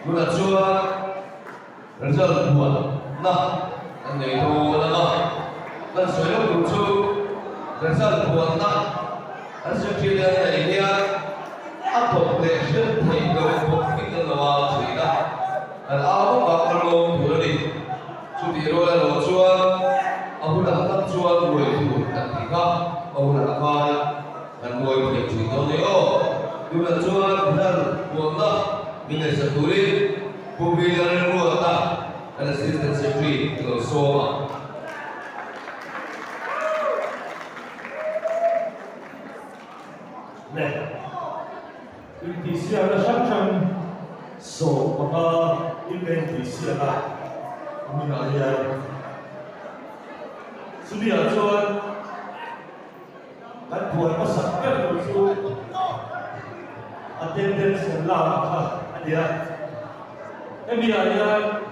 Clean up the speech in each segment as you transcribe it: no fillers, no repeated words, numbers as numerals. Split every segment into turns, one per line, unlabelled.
Muna chuan result buat na an nei to na no kan soi lo du chu result buat na an se thi le nei nia a thok le shen thei lo thok ki ta lawa chui na an a ko ka ko lo thu ni chu ti ro la lo chuan a hu la ta chuan loi thu kan ti ka a hu la ka kan loi thei chui to ni o muna chuan result buat na Minai Saturi, Pumbilan Ruata, and Assistant Secretary to Soma.
Ini siapa sangat so maka ini siapa minaya sudah tuan kan buat masak kan tu attendance lah dia minaya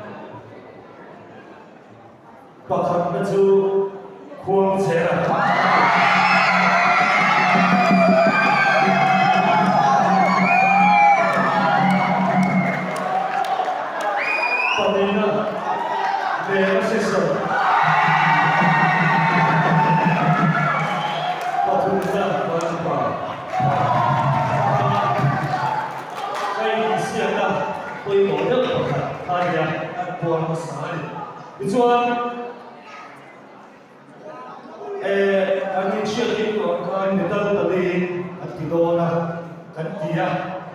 pakar baju kuang cerah Chuan kami siya ko kan nito tali at tidona kan tiya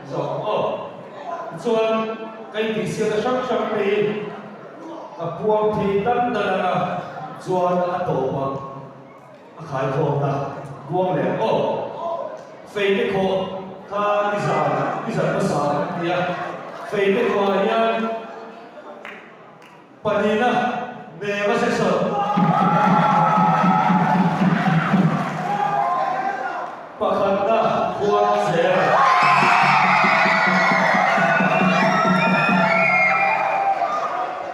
so chuan kai ti siya sak sak pe apuang thi tan dana chuan ato ma akhai ko na buang le fei de ko ka isa pa sa tiya fei de ko yan panina Neva sexo. Pakanda kuang zera.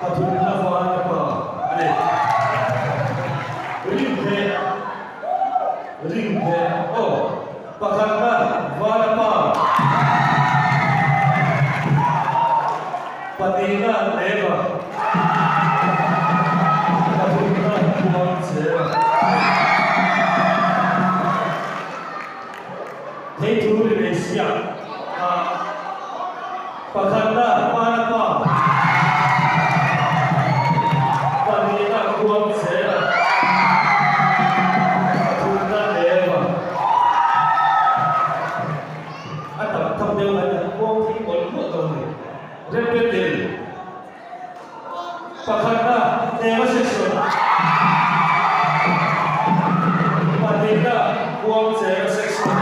Patuloy na fana pa. Ale. Ringhe. Pakanda fana pa. Patina neva. Thấy chú thì để xia pakanda mana pa panina kuang sera tunda leva ata tham deu ata kuang thi bol ko to ni repete pakanda neva section panina kuang sera section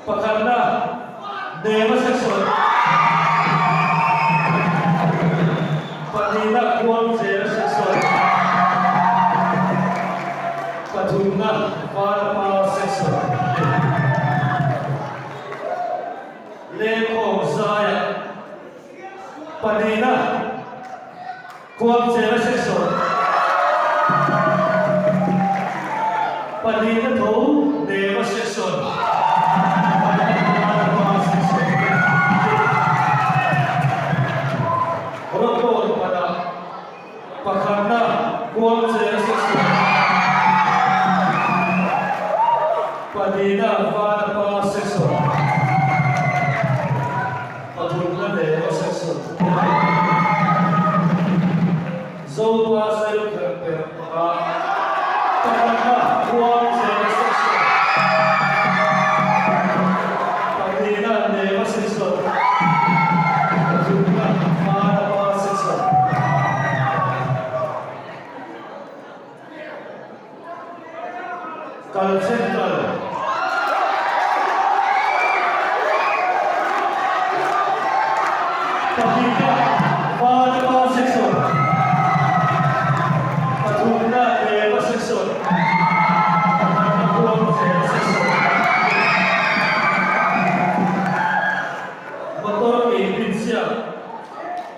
Pakanda Neva section Panina kuang zera section Patuna para pa section Leko Zaya Panina kuang zera section Panina to Neva section Pakanda kuang zera section Panina vana pa section Patuna neva section Zoupa zero karakter Pakanda kuang zera section Panina neva section Patuna vana pa section Kal Central Pakika Vana pa section Patuna neva section Pakanda kuang zera section Motor Provincia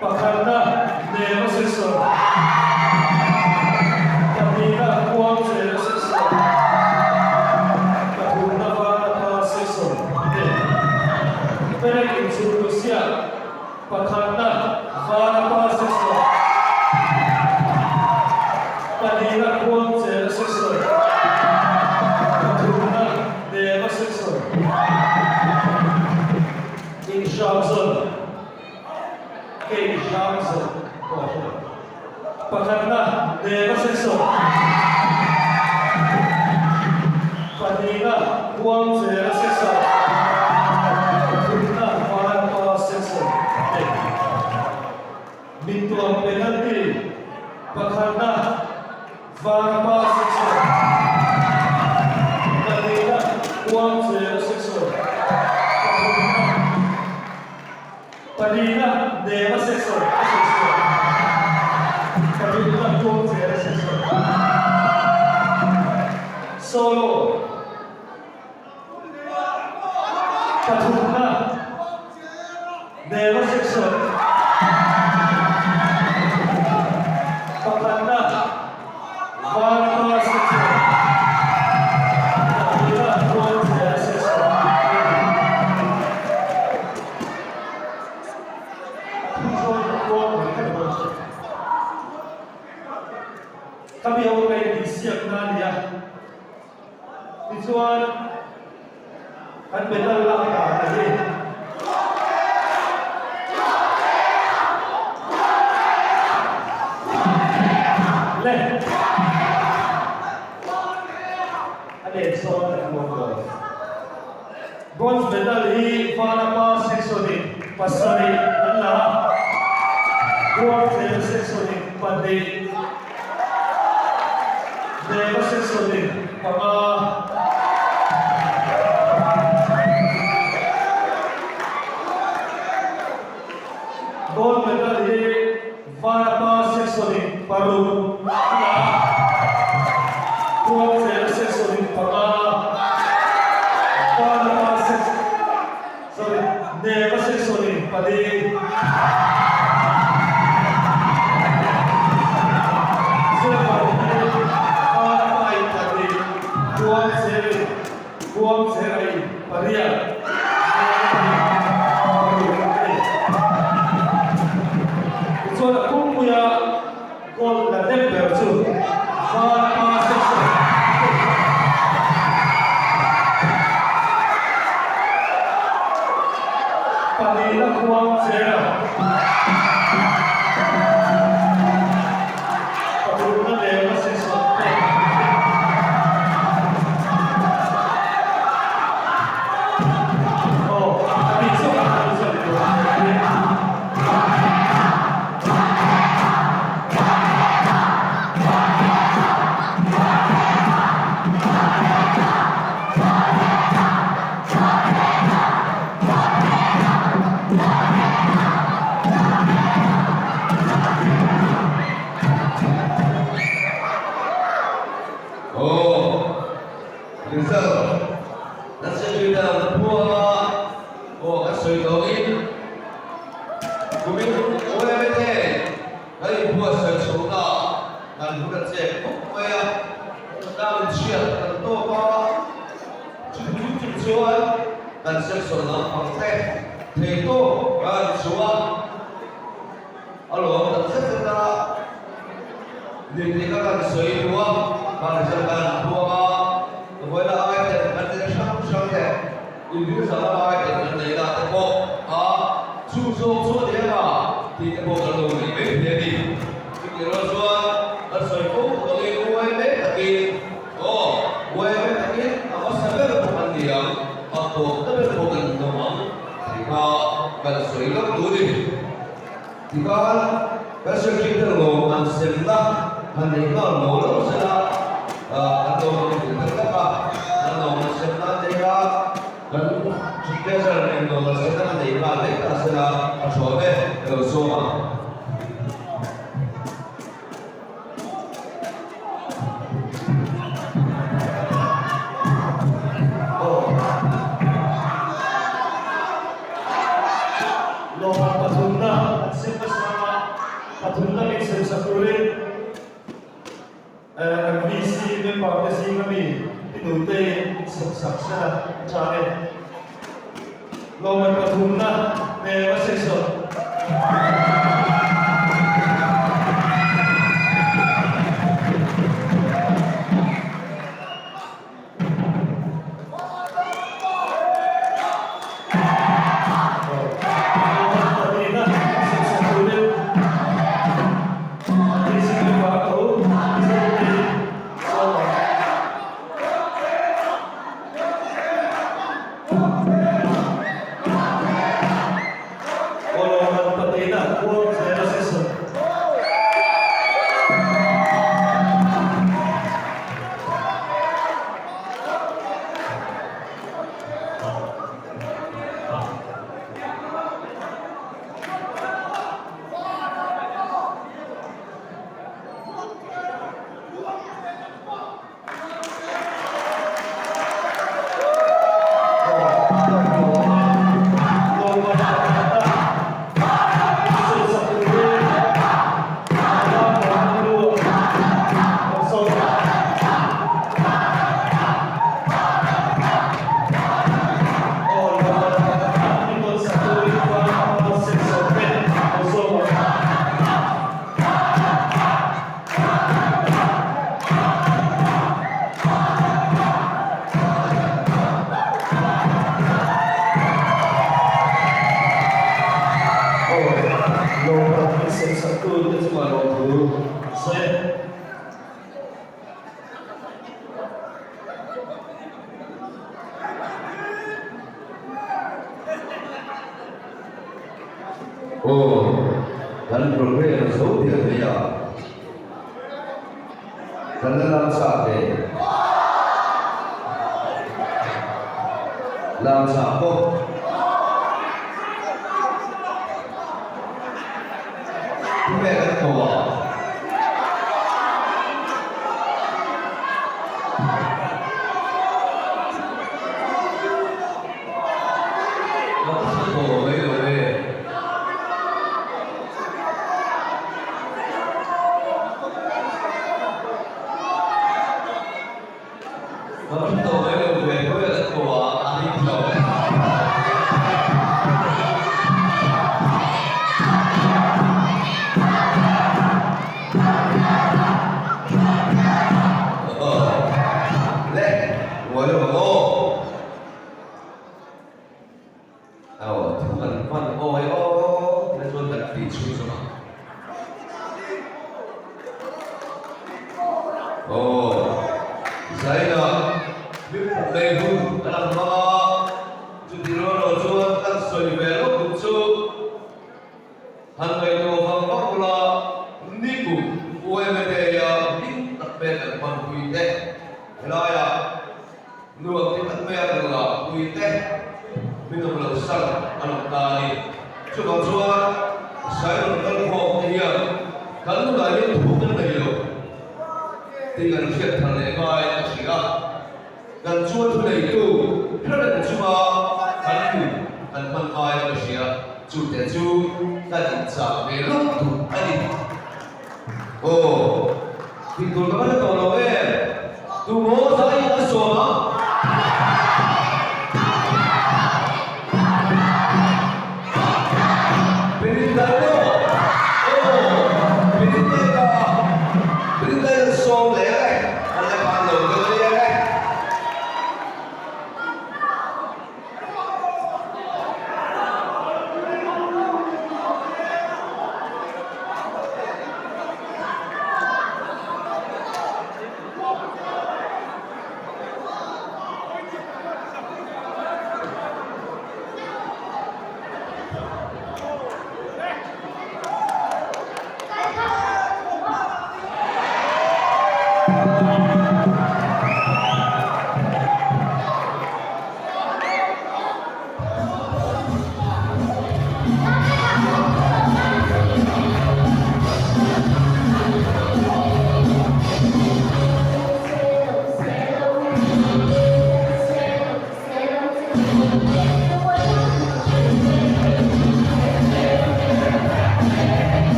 Pakanda neva section Pakika kuang zera section Solo. Patuna. Deva section. Kapanda. Varma section. Kapila Bronze Deva section. Kami ang may disyak na niya. Ituan, at medal lang ka kasi. Left. Adesso ang mondo. Bronze medal hi para pa seksoni pasari Allah. Bronze seksoni pandi. Deva seksoni pama. Gold medal hi para pa seksoni paru. Bronze seksoni pama. Para pa seksoni. Sorry, deva seksoni padi. Buang serai paria. So kung punya gol na temper tu, far passes. Padilla buang serai. Padilla deva sesuatu. Kalau
Kan program số tiền bây giờ kan làm sao để làm sao không chúng mẹ kan cầu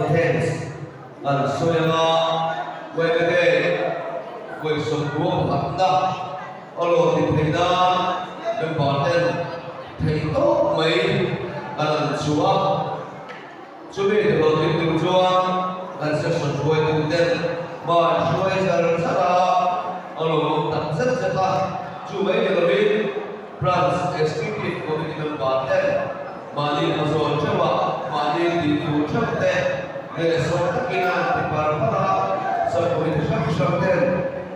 thanks. And so when the day we some work up now, all of the things important thầy tốt mấy anh chúa chúa biết được rồi tin chúa anh sẽ sửa chuỗi cùng tên mà chúa sẽ rất là ở lối tập rất là chúa mấy được biết France executive của mình được bảo tên mà đi mà rồi cho mà đi thì chủ chấp tên để số tất cả thì bảo là sau khi mình sắp tên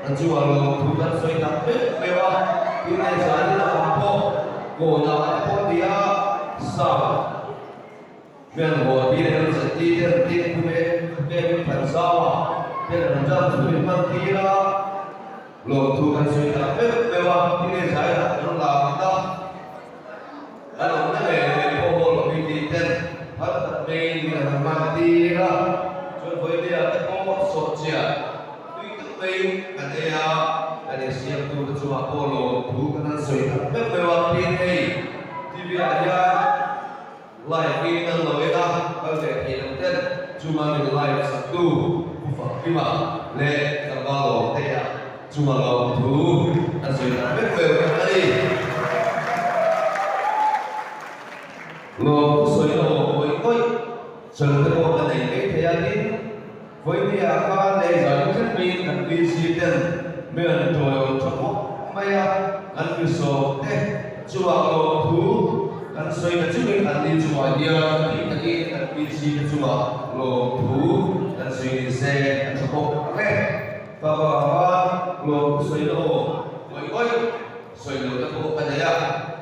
anh chúa rồi thủ tướng xây đặt biết vềว่าที่ในสายที่เราพบโกนาพบที่อาสาวเมื่อหัวที่เราจะตีเดินตีผู้เป็นผันสาวเป็นรันจันทร์สุริมันทีละลงทุกันสุดท้ายเป็นว่าที่ในสายเราลาบนะอันนั้นเป็นพวกเราพิธีเต้นพัฒนาเป็นมันทีละจนวันนี้เราพบสดเชียร์ด้วยตัวเองกันเองada siap tu ketua polo bukan sesuatu. Memang ini TV aja live ini loh ya. Kalau kita kan cuma di live satu, lima, le kalau dia cuma lo tu sesuatu. Memang ini lo sesuatu koi sesuatu apa ni dia ni, koi dia akan dari zaman ini kan bisiten miền trời trong quốc mây ăn cái số chùa cầu thú ăn xoay là chúng mình ăn đi chùa địa đi ăn đi gì chùa lô thú ăn xoay xe ăn trong quốc và lô xoay lô mỗi mỗi xoay lô trong quốc cái gì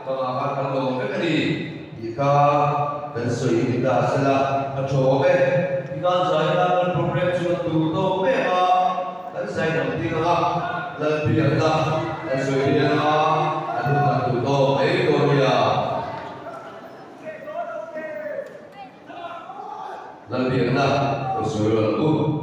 và ăn lô cái gì thì cả ăn xoay thì đã sẽ là ăn chỗ về thì con giải là ăn program chùa tụ tô về mà ăn say đồng tiền là lần bây giờ ta sự bây giờ anh ta tụi tôi mấy cô bây giờ lần bây giờ ta sự là luôn